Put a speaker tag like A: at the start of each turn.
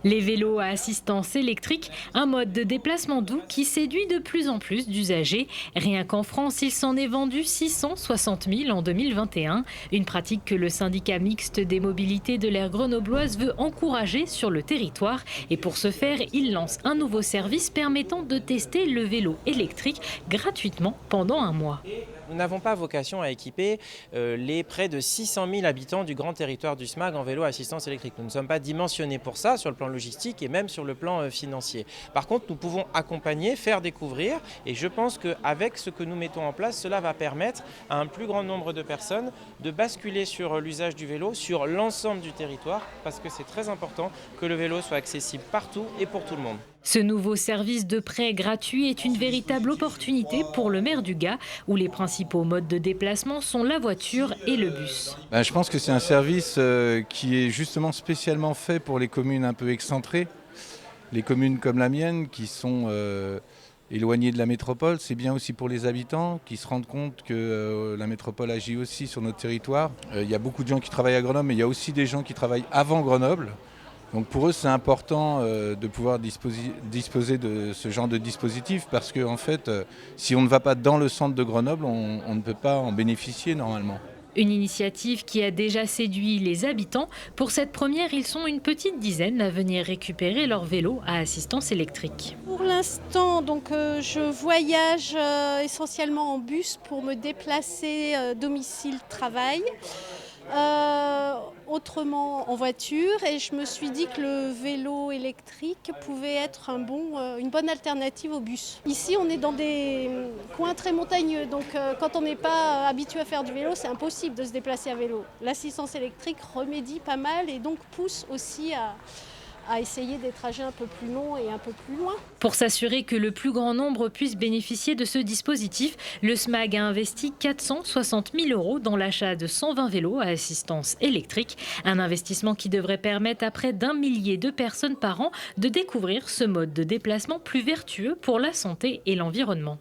A: Les vélos à assistance électrique, un mode de déplacement doux qui séduit de plus en plus d'usagers. Rien qu'en France, il s'en est vendu 660 000 en 2021. Une pratique que le syndicat mixte des mobilités de l'aire grenobloise veut encourager sur le territoire. Et pour ce faire, il lance un nouveau service permettant de tester le vélo électrique gratuitement pendant un mois.
B: Nous n'avons pas vocation à équiper les près de 600 000 habitants du grand territoire du SMAG en vélo à assistance électrique. Nous ne sommes pas dimensionnés pour ça sur le plan logistique et même sur le plan financier. Par contre, nous pouvons accompagner, faire découvrir et je pense qu'avec ce que nous mettons en place, cela va permettre à un plus grand nombre de personnes de basculer sur l'usage du vélo sur l'ensemble du territoire parce que c'est très important que le vélo soit accessible partout et pour tout le monde.
A: Ce nouveau service de prêt gratuit est une véritable opportunité pour le maire du Gard, où les principaux modes de déplacement sont la voiture et le bus.
C: Je pense que c'est un service qui est justement spécialement fait pour les communes un peu excentrées. Les communes comme la mienne qui sont éloignées de la métropole, c'est bien aussi pour les habitants qui se rendent compte que la métropole agit aussi sur notre territoire. Il y a beaucoup de gens qui travaillent à Grenoble, mais il y a aussi des gens qui travaillent avant Grenoble. Donc pour eux, c'est important de pouvoir disposer de ce genre de dispositif parce que en fait, si on ne va pas dans le centre de Grenoble, on ne peut pas en bénéficier normalement.
A: Une initiative qui a déjà séduit les habitants. Pour cette première, ils sont une petite dizaine à venir récupérer leur vélo à assistance électrique.
D: Pour l'instant, je voyage essentiellement en bus pour me déplacer domicile-travail. Autrement en voiture et je me suis dit que le vélo électrique pouvait être une bonne alternative au bus. Ici on est dans des coins très montagneux donc quand on n'est pas habitué à faire du vélo c'est impossible de se déplacer à vélo. L'assistance électrique remédie pas mal et donc pousse aussi à essayer des trajets un peu plus longs et un peu plus loin.
A: Pour s'assurer que le plus grand nombre puisse bénéficier de ce dispositif, le SMAG a investi 460 000 € dans l'achat de 120 vélos à assistance électrique. Un investissement qui devrait permettre à près d'1 millier de personnes par an de découvrir ce mode de déplacement plus vertueux pour la santé et l'environnement.